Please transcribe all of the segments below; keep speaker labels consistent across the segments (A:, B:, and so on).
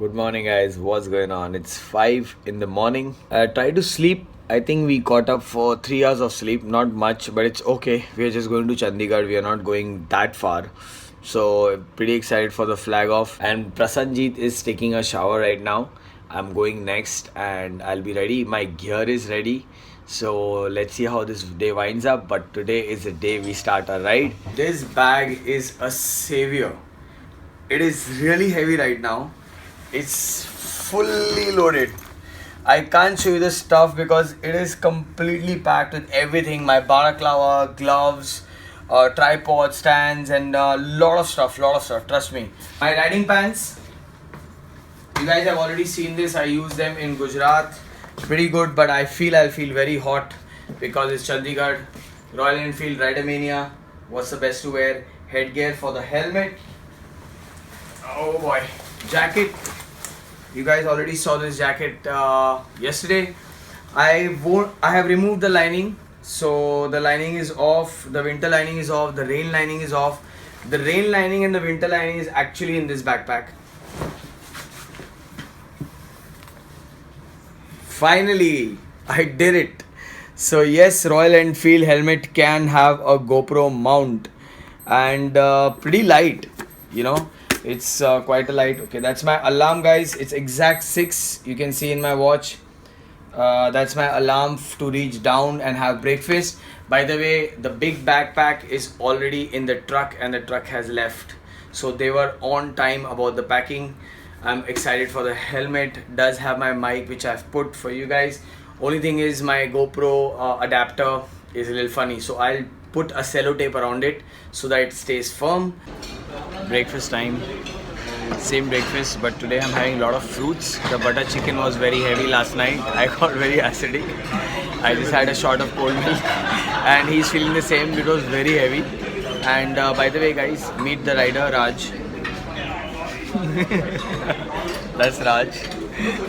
A: Good morning, guys. What's going on? It's 5 in the morning. I tried to sleep. I think we caught up for 3 hours of sleep. Not much, but it's okay. We are just going to Chandigarh. We are not going that far. So, pretty excited for the flag off. And Prasanjit is taking a shower right now. I'm going next and I'll be ready. My gear is ready. So, let's see how this day winds up. But today is the day we start our ride. This bag is a savior. It is really heavy right now. It's fully loaded. I can't show you the stuff because it is completely packed with everything. My balaclava, gloves, tripod, stands, and a lot of stuff. Trust me. My riding pants. You guys have already seen this. I use them in Gujarat. Pretty good, but I'll feel very hot because it's Chandigarh. Royal Enfield Ridermania. What's the best to wear? Headgear for the helmet. Oh boy. Jacket. You guys already saw this jacket yesterday. I have removed the lining. So the lining is off. The winter lining is off. The rain lining is off. The rain lining and the winter lining is actually in this backpack. Finally, I did it. So yes, Royal Enfield helmet can have a GoPro mount and pretty light, you know. It's quite a light. Okay, that's my alarm, guys. It's exact 6. You can see in my watch. That's my alarm to reach down and have breakfast. By the way, the big backpack is already in the truck and the truck has left. So they were on time about the packing. I'm excited for the helmet. Does have my mic which I've put for you guys. Only thing is my GoPro adapter is a little funny. So I'll put a cello tape around it so that it stays firm. Breakfast time. Same breakfast, but today I'm having a lot of fruits. The butter chicken was very heavy last night. I got very acidic. I just had a shot of cold milk and he's feeling the same. It was very heavy. And by the way, guys, meet the rider, Raj. That's Raj,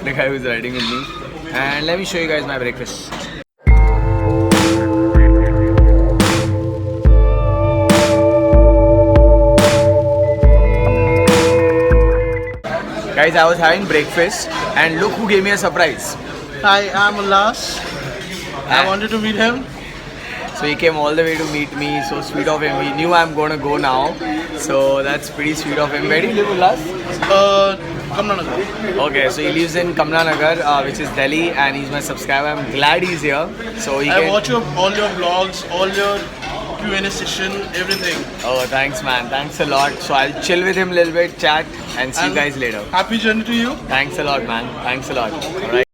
A: the guy who's riding with me. And let me show you guys my breakfast. Guys, I was having breakfast and look who gave me a surprise.
B: Hi, I'm Ullas. I wanted to meet him.
A: So he came all the way to meet me. So sweet of him. He knew I'm gonna go now. So that's pretty sweet of him. Where do you live, Ullas?
B: Kamla Nagar.
A: Okay, so he lives in Kamla Nagar, which is Delhi, and he's my subscriber. I'm glad he's here. So he
B: I watch all your vlogs, all your Q&A session, everything.
A: Oh, thanks, man. Thanks a lot. So I'll chill with him a little bit, chat, and see you guys later.
B: Happy journey to you.
A: Thanks a lot, man. Thanks a lot. All right.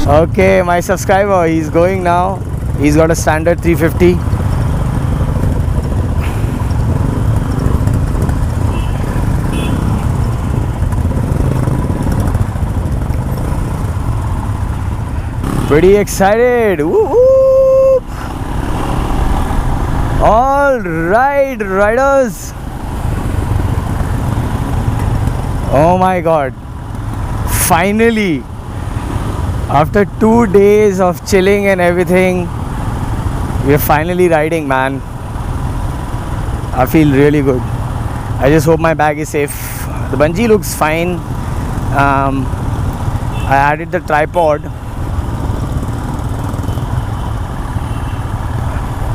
A: Okay, my subscriber, he's going now. He's got a standard 350. Pretty excited. Woo-hoo! All right, riders. Oh my God. Finally. After 2 days of chilling and everything, we're finally riding, man. I feel really good. I just hope my bag is safe. The bungee looks fine. I added the tripod.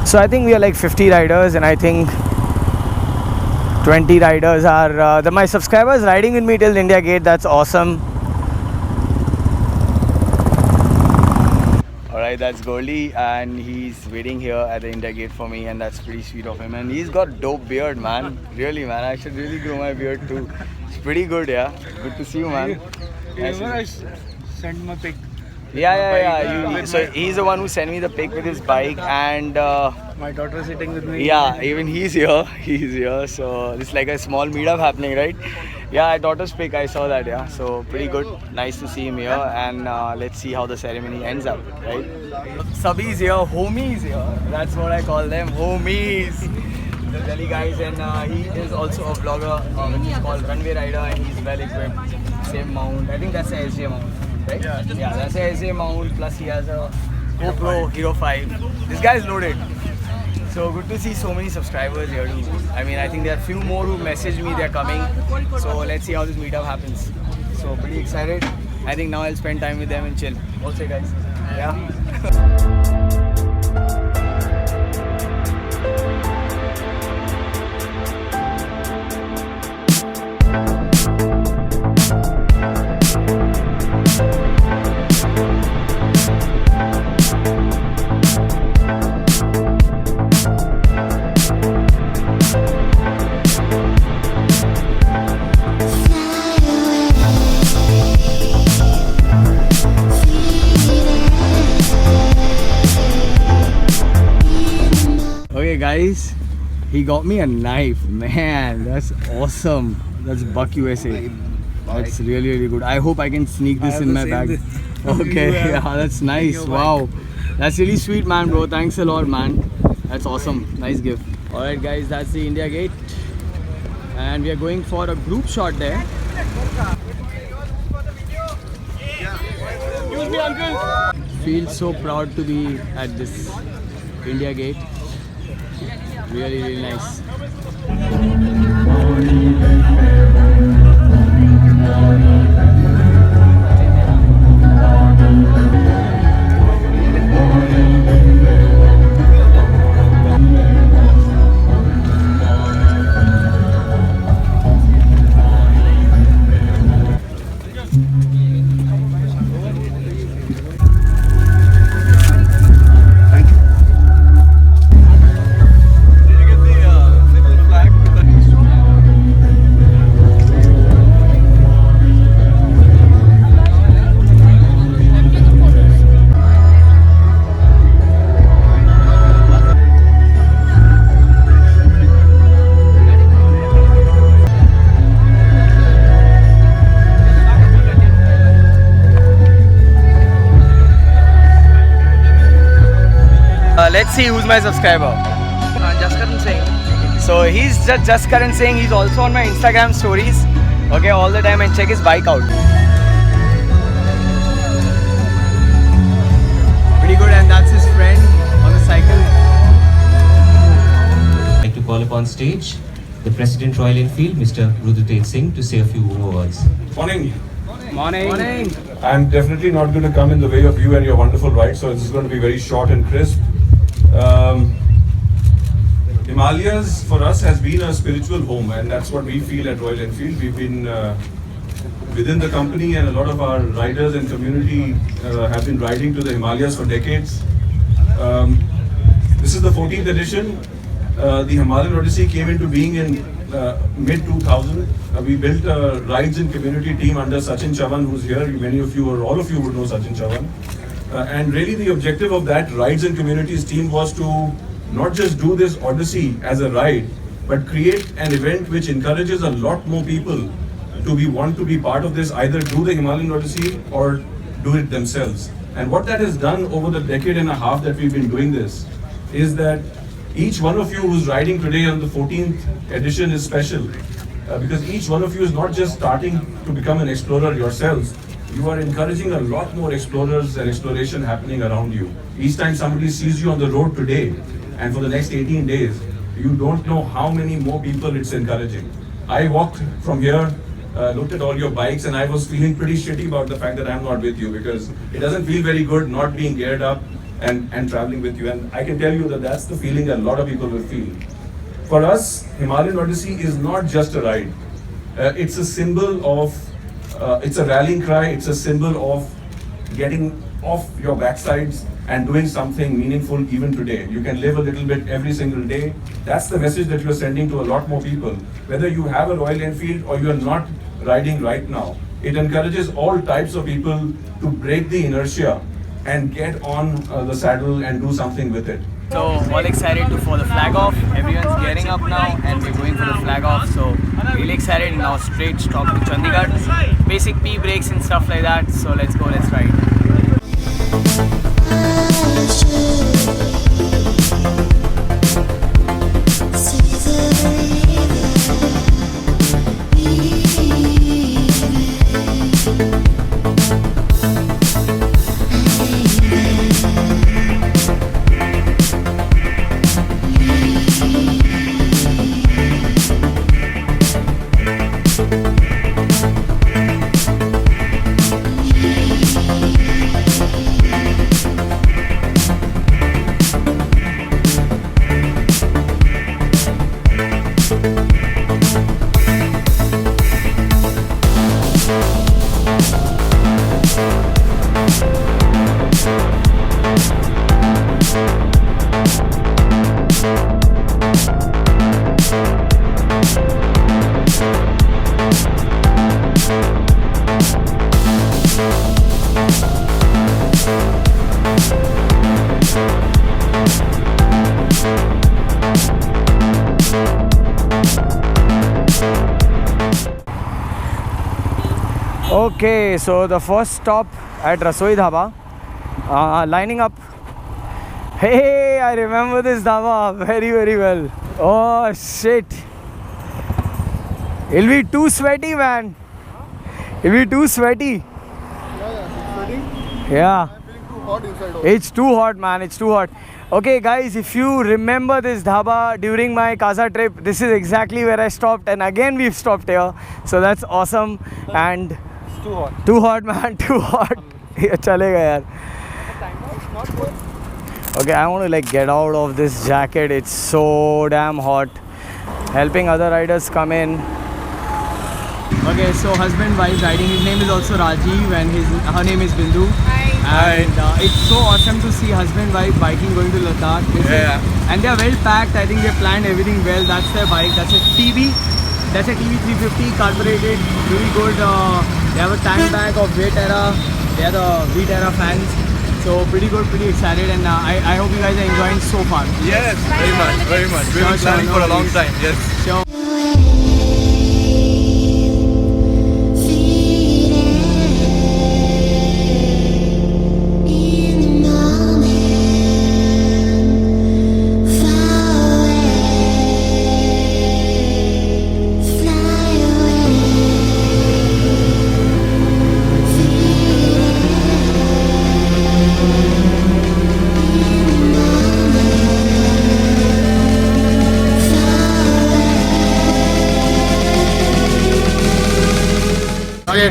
A: So I think we are like 50 riders, and I think 20 riders are my subscribers riding with me till India Gate. That's awesome. Alright, that's Goldie, and he's waiting here at the India Gate for me, and that's pretty sweet of him. And he's got dope beard, man. Really, man. I should really grow my beard too. It's pretty good, yeah. Good to see you, man.
B: Remember I sent my pic.
A: Yeah. So he's the one who sent me the pic with his bike, and
C: My daughter is sitting with me.
A: yeah, even he's here. He's here. So it's like a small meetup happening, right? Yeah, I daughter's pic. I saw that. Yeah, so pretty good. Nice to see him here, and let's see how the ceremony ends up, right? Subby's here, homies here. That's what I call them, homies. The Delhi guys, and he is also a vlogger, which is called Runway Rider, and he's well equipped. Same mount. I think that's the SJ mount, right? Yeah, that's the SJ mount. Plus he has a GoPro Hero 5. This guy is loaded. So good to see so many subscribers here too. I mean, I think there are few more who messaged me they're coming. So let's see how this meetup happens. So pretty excited. I think now I'll spend time with them and chill. What's it, guys? Yeah. Okay guys, he got me a knife. Man, that's awesome. That's Buck USA. That's really good. I hope I can sneak this in my bag. Okay, yeah, that's nice. Wow. That's really sweet, man, bro. Thanks a lot, man. That's awesome. Nice gift. Alright guys, that's the India Gate. And we are going for a group shot there. Excuse me, uncle. Feel so proud to be at this India Gate. Really nice. Let's see who's my subscriber.
C: Jaskaran Singh.
A: So he's just Karan saying he's also on my Instagram stories. Okay, all the time, and check his bike out. Pretty good, and that's his friend on the cycle.
D: I'd like to call upon stage the President Royal Enfield, Mr. Rudratej Singh, to say a few words.
E: Morning.
A: Morning.
E: I'm definitely not going to come in the way of you and your wonderful ride, so this is going to be very short and crisp. Himalayas for us has been a spiritual home, and that's what we feel at Royal Enfield. We've been within the company, and a lot of our riders and community have been riding to the Himalayas for decades. This is the 14th edition. The Himalayan Odyssey came into being in mid 2000. We built a rides and community team under Sachin Chavan, who's here. Many of you or all of you would know Sachin Chavan. And really the objective of that rides and communities team was to not just do this Odyssey as a ride, but create an event which encourages a lot more people to want to be part of this, either do the Himalayan Odyssey or do it themselves. And what that has done over the decade and a half that we've been doing this is that each one of you who's riding today on the 14th edition is special because each one of you is not just starting to become an explorer yourselves, you are encouraging a lot more explorers and exploration happening around you. Each time somebody sees you on the road today and for the next 18 days, you don't know how many more people it's encouraging. I walked from here, looked at all your bikes, and I was feeling pretty shitty about the fact that I'm not with you because it doesn't feel very good not being geared up and traveling with you. And I can tell you that that's the feeling a lot of people will feel. For us, Himalayan Odyssey is not just a ride. It's a symbol of, it's a rallying cry, it's a symbol of getting off your backsides and doing something meaningful even today. You can live a little bit every single day. That's the message that you're sending to a lot more people. Whether you have a Royal Enfield or you're not riding right now, It encourages all types of people to break the inertia and get on the saddle and do something with it.
C: So all excited for the flag off. Everyone's gearing up now and we're going for the flag off. So really excited. Now straight stop to Chandigarh. Basic pee breaks and stuff like that. So let's go, let's ride. Okay, so the first stop at Rasoi Dhaba, lining up. Hey, I remember this dhaba very, very well. Oh shit, it'll be too sweaty, man. It'll be too sweaty. Yeah, it's too hot, man. It's too hot. Okay, guys, if you remember this dhaba during my Casa trip, this is exactly where I stopped, and again we've stopped here. So that's awesome. And too hot, man. Too hot. Yeah, chalega yaar. Okay, I want to like get out of this jacket. It's so damn hot. Helping other riders come in. Okay, so husband wife riding. His name is also Rajiv and her name is Bindu. Hi. And it's so awesome to see husband wife biking going to Ladakh. And they are well packed. I think they planned everything well. That's their bike. That's a TB. That's a TB 350 carbureted. Really good. They have a tank bag of Vterra. They are the Vterra fans. So pretty good, pretty excited, and I hope you guys are enjoying so far.
B: Yes, very much, very much. We've been planning for a long time, yes.
C: Sure.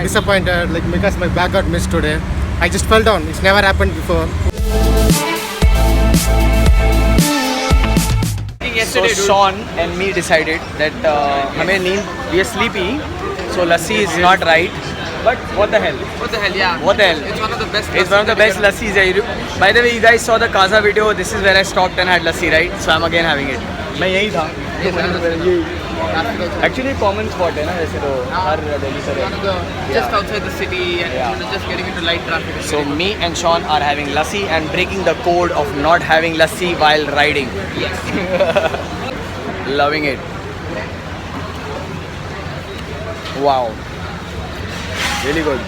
F: Disappointed, like because my bag got missed today. I just fell down. It's never happened before.
C: So Sean and me decided that we are sleepy, so lassi is not right. But what the hell?
G: What the hell, yeah.
C: What the hell?
G: It's one of the best.
C: It's one of the best lassis. By the way, you guys saw the Casa video. This is where I stopped and had lassi, right? So I'm again having it. मैं यही था. Actually, common spot है ना वैसे तो हर दिल्ली से.
G: Just outside the city and just getting into light traffic.
C: So me and Sean are having lassi and breaking the code of not having lassi while riding.
G: Yes.
C: Loving it. Wow. Really good.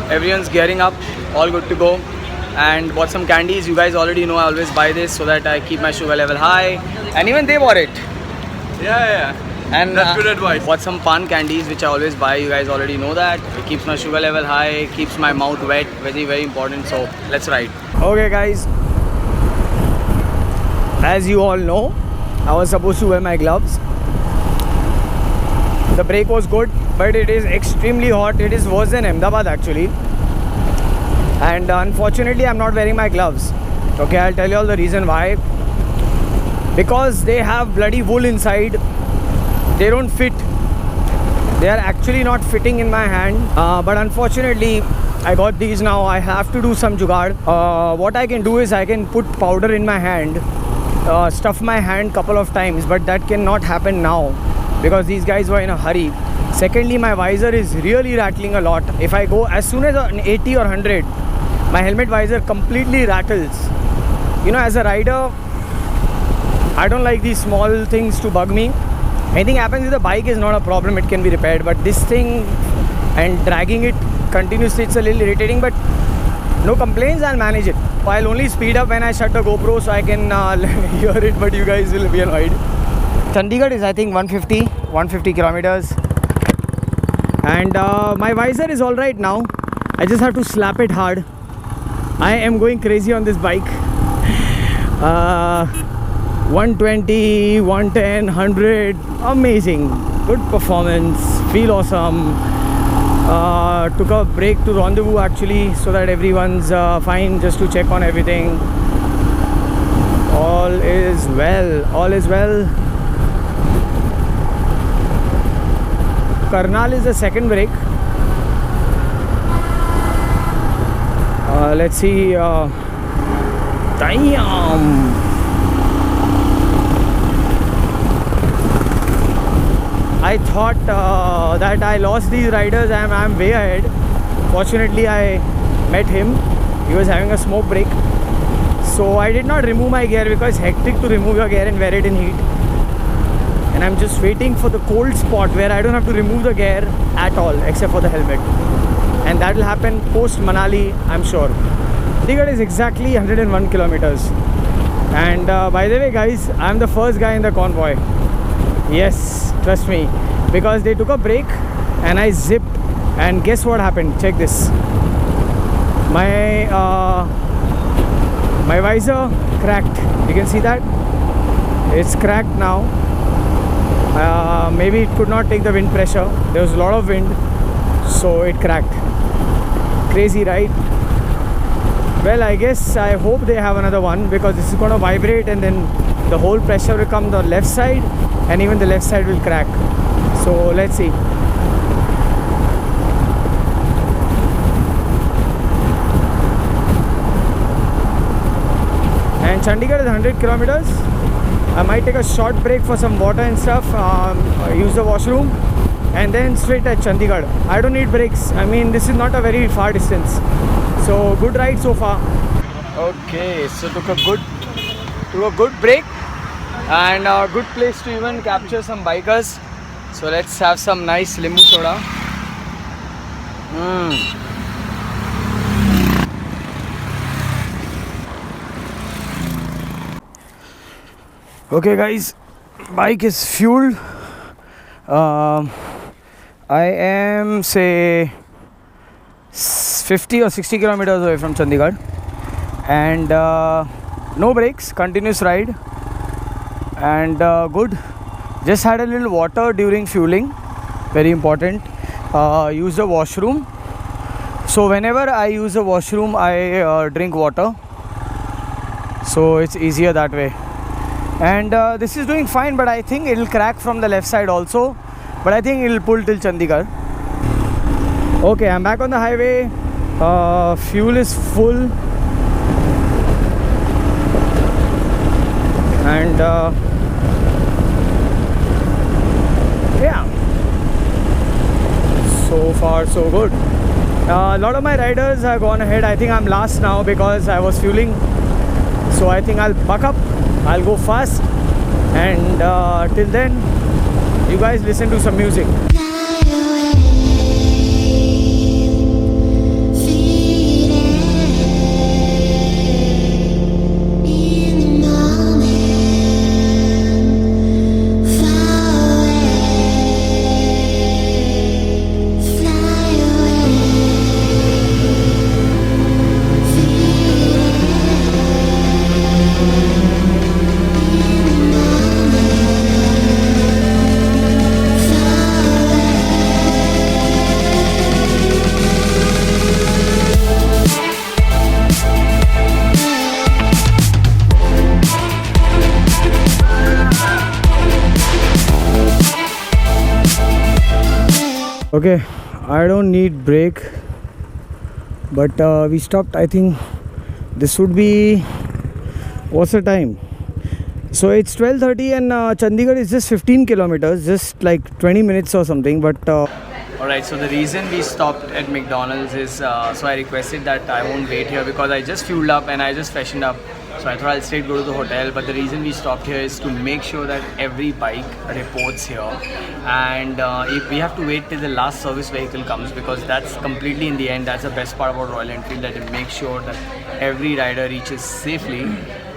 C: Everyone's gearing up, all good to go. And bought some candies. You guys already know I always buy this so that I keep my sugar level high. And even they bought it.
B: Yeah.
C: And
B: That's good advice.
C: Bought some pan candies which I always buy. You guys already know that. It keeps my sugar level high, keeps my mouth wet. Very, very important. So let's ride. Okay, guys. As you all know, I was supposed to wear my gloves. The break was good, but it is extremely hot. It is worse than Ahmedabad actually. And unfortunately, I'm not wearing my gloves. Okay, I'll tell you all the reason why. Because they have bloody wool inside. They don't fit. They are actually not fitting in my hand. But unfortunately, I got these now. I have to do some jugaad. What I can do is I can put powder in my hand, stuff my hand couple of times, but that cannot happen now because these guys were in a hurry. Secondly, my visor is really rattling a lot. If I go as soon as an 80 or 100, my helmet visor completely rattles. You know, as a rider, I don't like these small things to bug me. Anything happens with the bike is not a problem, it can be repaired, but this thing and dragging it continuously, it's a little irritating, but no complaints, I'll manage it. I'll only speed up when I shut the GoPro so I can hear it, but you guys will be annoyed. Chandigarh is I think 150 kilometers, and my visor is alright now. I just have to slap it hard. I am going crazy on this bike. 120, 110, 100, amazing, good performance, feel awesome. Took a break to rendezvous actually so that everyone's fine, just to check on everything. All is well, all is well. Karnal is the second break. Let's see. Damn! I thought that I lost these riders and I'm way ahead. Fortunately, I met him. He was having a smoke break. So I did not remove my gear because it's hectic to remove your gear and wear it in heat. And I'm just waiting for the cold spot where I don't have to remove the gear at all except for the helmet. And that will happen post Manali, I'm sure. Chandigarh is exactly 101 kilometers. And by the way guys, I'm the first guy in the convoy. Yes, trust me, because they took a break and I zipped, and guess what happened? Check this. My visor cracked. You can see that? It's cracked now. Maybe it could not take the wind pressure. There was a lot of wind, so it cracked. Crazy, right? Well, I guess, I hope they have another one, because this is going to vibrate and then the whole pressure will come the left side and even the left side will crack. So let's see. And Chandigarh is 100 kilometers. I might take a short break for some water and stuff, use the washroom, and then straight at Chandigarh. I don't need breaks. I mean, this is not a very far distance. So good ride so far. Okay, so took a good break and a good place to even capture some bikers. So let's have some nice limbu soda. Okay guys, bike is fueled. I am say 50 or 60 kilometers away from Chandigarh, and no brakes, continuous ride, and good. Just had a little water during fueling, very important. Use the washroom. So whenever I use the washroom, I drink water, so it's easier that way. And this is doing fine, but I think it'll crack from the left side also, but I think it'll pull till Chandigarh. Okay, I'm back on the highway. Fuel is full, and yeah, so far so good. A lot of my riders have gone ahead. I think I'm last now because I was fueling, so I think I'll buck up, I'll go fast, and till then you guys listen to some music. Okay, I don't need brake, but we stopped. I think this would be, what's the time? So it's 12:30 and Chandigarh is just 15 kilometers, just like 20 minutes or something. But alright, so the reason we stopped at McDonald's is so I requested that I won't wait here because I just fueled up and I just freshened up. So I thought I'll straight go to the hotel. But the reason we stopped here is to make sure that every bike reports here, and if we have to wait till the last service vehicle comes, because that's completely in the end. That's the best part about Royal Enfield, that it makes sure that every rider reaches safely.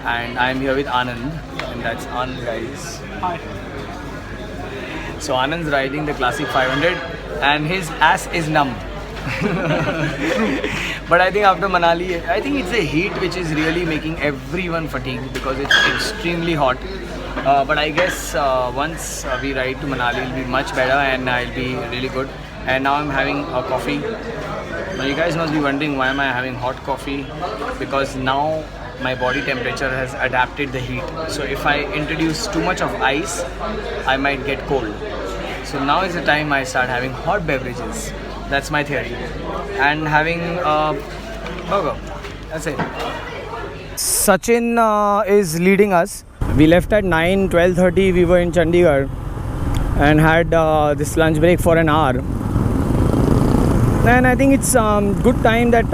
C: And I'm here with Anand, and that's Anand, guys. Hi. So Anand's riding the Classic 500 and his ass is numb. But I think after Manali, I think it's the heat which is really making everyone fatigued because it's extremely hot. But I guess once we ride to Manali, it'll be much better and it'll be really good. And now I'm having a coffee. Now you guys must be wondering, why am I having hot coffee? Because now my body temperature has adapted the heat. So if I introduce too much of ice, I might get cold. So now is the time I start having hot beverages. That's my theory. And having a burger. That's it. Sachin is leading us. We left at 12:30. We were in Chandigarh and had this lunch break for an hour. And I think it's good time that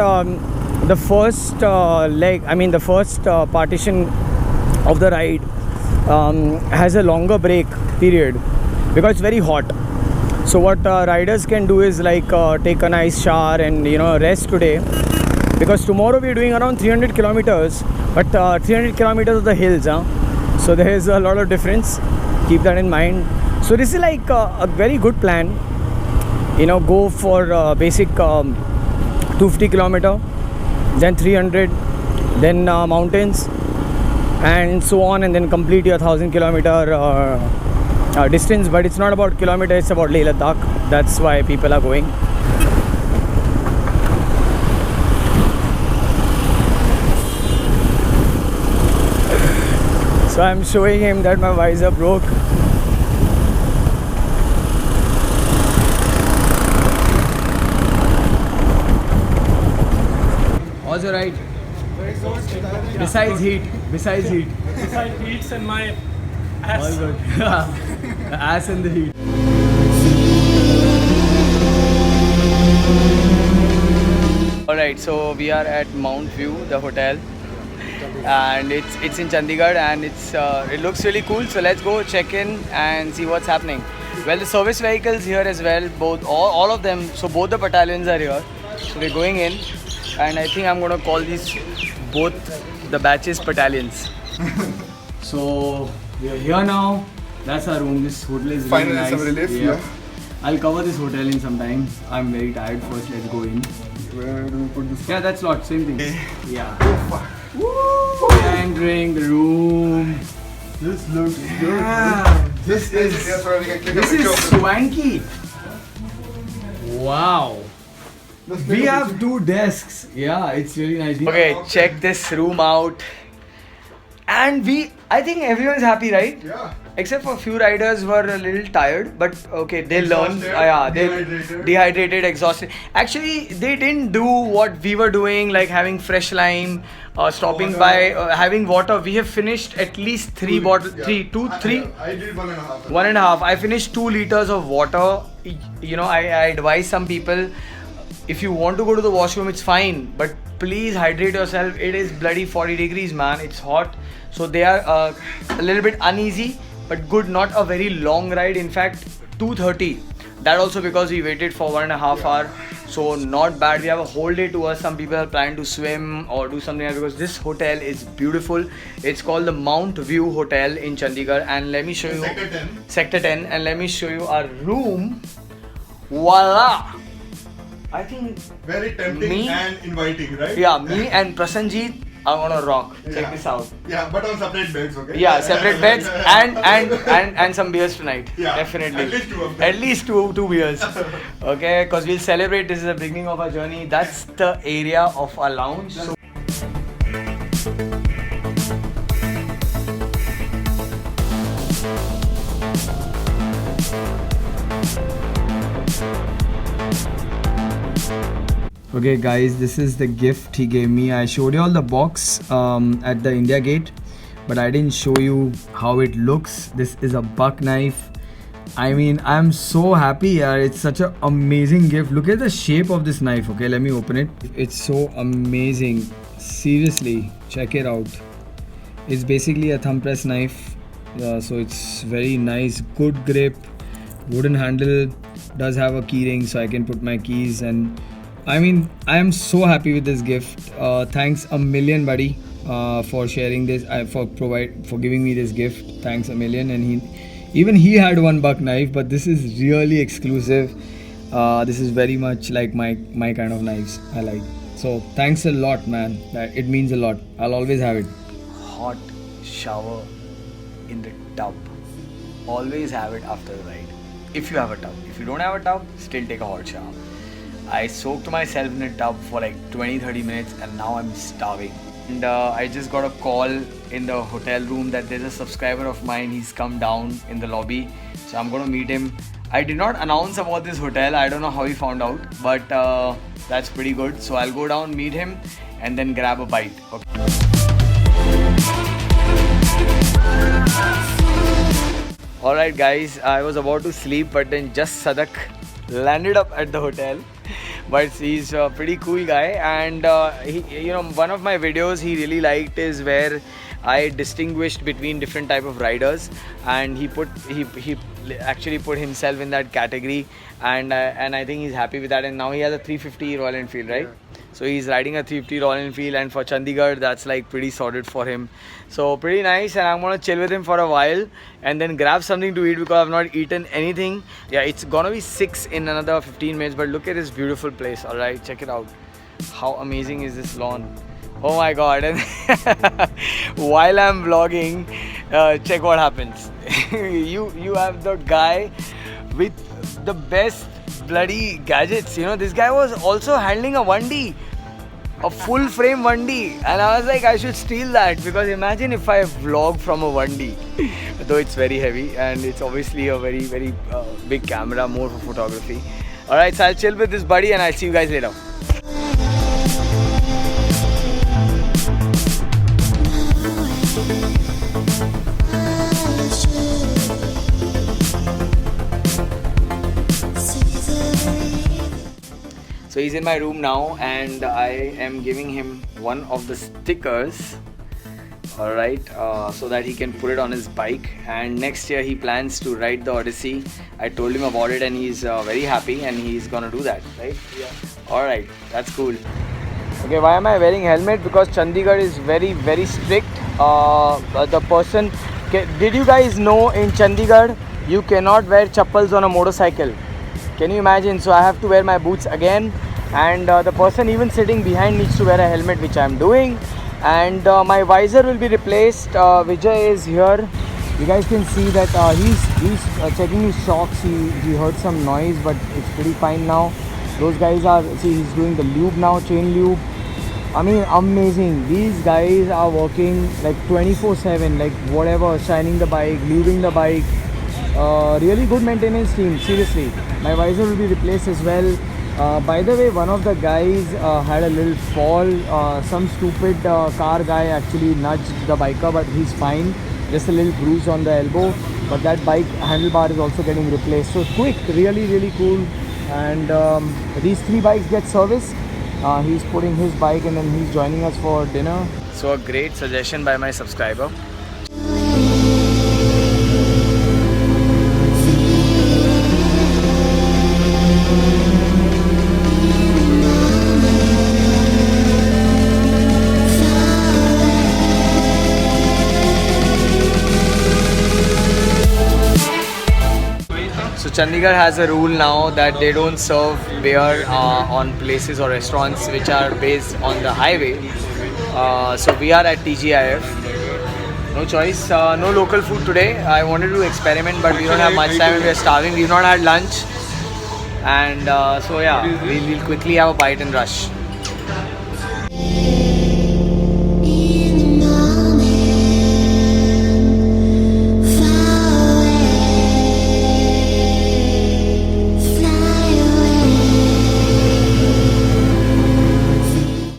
C: the first the first partition of the ride has a longer break period because it's very hot. So what riders can do is like take a nice shower and rest today, because tomorrow we're doing around 300 kilometers, but 300 kilometers of the hills, so there is a lot of difference. Keep that in mind. So this is like a very good plan. Go for basic 250 kilometer, then 300, then mountains, and so on, and then complete your 1,000 kilometer distance. But it's not about kilometer, it's about Leh Ladakh. That's why people are going. So I'm showing him that my visor broke. Also right. Besides heat. Besides heats and my ass. All good. The ass and the heat. Alright, so we are at Mount View, the hotel, and it's in Chandigarh, and it looks really cool. So let's go check in and see what's happening. Well, the service vehicles here as well, all of them. So both the battalions are here. So we're going in, and I think I'm gonna call these both the batches battalions. So we are here now. That's our room. This hotel is really nice. Finally some relief. Yeah. I'll cover this hotel in some time. I'm very tired. First, let's go in. Where do we put this? Yeah, that's lot. Same thing. Yeah. Woo! We are entering the room.
F: This looks good.
C: Yeah. This is swanky. Wow. We have 2 desks. Yeah, it's really nice. Okay, check this room out. And I think everyone's happy, right?
F: Yeah.
C: Except for a few riders who are a little tired, but okay, they learned. They dehydrated, exhausted. Actually, they didn't do what we were doing, like having fresh lime, stopping by, having water. We have finished at least 3 bottles,
F: I did 1.5.
C: 1.5. I finished 2 liters of water. I advise some people, if you want to go to the washroom, it's fine, but please hydrate yourself. It is bloody 40 degrees, man. It's hot. So they are a little bit uneasy, but good. Not a very long ride. In fact, 2:30. That also because we waited for 1.5 hours. So not bad. We have a whole day to us. Some people are planning to swim or do something else, because this hotel is beautiful. It's called the Mount View Hotel in Chandigarh. And let me show you Sector 10. And let me show you our room. Voila! I think
F: Very tempting and inviting, right?
C: Yeah, me and Prasanjit are gonna rock. Check
F: Yeah.
C: this out.
F: Yeah, but on separate beds, okay?
C: Yeah, separate beds and some beers tonight.
F: Yeah,
C: Definitely.
F: at least 2 of them.
C: At least two beers. Okay, because we'll celebrate. This is the beginning of our journey. That's the area of our lounge. So okay guys, this is the gift he gave me. I showed you all the box at the India Gate, but I didn't show you how it looks. This is a buck knife. I mean, I'm so happy, yaar. It's such an amazing gift. Look at the shape of this knife. Okay, let me open it. It's so amazing. Seriously, check it out. It's basically a thumb press knife. So it's very nice, good grip, wooden handle. Does have a key ring, so I can put my keys. And I mean, I am so happy with this gift. Thanks a million, buddy, for sharing this. For giving me this gift. Thanks a million. And he had one buck knife, but this is really exclusive. This is very much like my kind of knives I like. So thanks a lot, man. It means a lot. I'll always have it. Hot shower in the tub. Always have it after the ride. If you have a tub. If you don't have a tub, still take a hot shower. I soaked myself in a tub for like 20-30 minutes and now I'm starving. And I just got a call in the hotel room that there's a subscriber of mine. He's come down in the lobby. So I'm going to meet him. I did not announce about this hotel. I don't know how he found out. But that's pretty good. So I'll go down, meet him and then grab a bite. Okay. Alright guys, I was about to sleep but then just Sadak landed up at the hotel. But he's a pretty cool guy, and he, one of my videos he really liked is where I distinguished between different type of riders, and he actually put himself in that category, and I think he's happy with that. And now he has a 350 Royal Enfield, right? Yeah. So he's riding a 350 Royal Enfield, and for Chandigarh that's like pretty sorted for him. So pretty nice, and I'm gonna chill with him for a while and then grab something to eat because I've not eaten anything. Yeah, it's gonna be 6 in another 15 minutes, but look at this beautiful place. All right, check it out. How amazing is this lawn? Oh my god. And while I'm vlogging, check what happens. you have the guy with the best bloody gadgets. This guy was also handling a 1D, a full frame 1D, and I was like, I should steal that, because imagine if I vlog from a 1D. Though it's very heavy and it's obviously a very very big camera, more for photography. Alright, so I'll chill with this buddy and I'll see you guys later. So he's in my room now and I am giving him one of the stickers, alright, so that he can put it on his bike, and next year he plans to ride the Odyssey. I told him about it and he's very happy and he's gonna do that, right? Yeah. Alright, that's cool. Okay, why am I wearing helmet? Because Chandigarh is very very strict. Did you guys know in Chandigarh you cannot wear chappals on a motorcycle? Can you imagine? So I have to wear my boots again, and the person even sitting behind needs to wear a helmet, which I am doing. And my visor will be replaced. Vijay is here. You guys can see that he's checking his shocks. He heard some noise, but it's pretty fine now. Those guys are, see, he's doing the lube now, chain lube. I mean, amazing. These guys are working like 24/7, like whatever, shining the bike, lubing the bike. Really good maintenance team, seriously. My visor will be replaced as well. By the way, one of the guys had a little fall. Some stupid car guy actually nudged the biker, but he's fine. Just a little bruise on the elbow, but that bike handlebar is also getting replaced. So quick, really really cool. And these 3 bikes get service. He's putting his bike and then he's joining us for dinner. So a great suggestion by my subscriber. So Chandigarh has a rule now that they don't serve beer on places or restaurants which are based on the highway. So we are at TGIF. No choice, no local food today. I wanted to experiment, but we don't have much time. We are starving. We've not had lunch, and so yeah, we'll quickly have a bite and rush.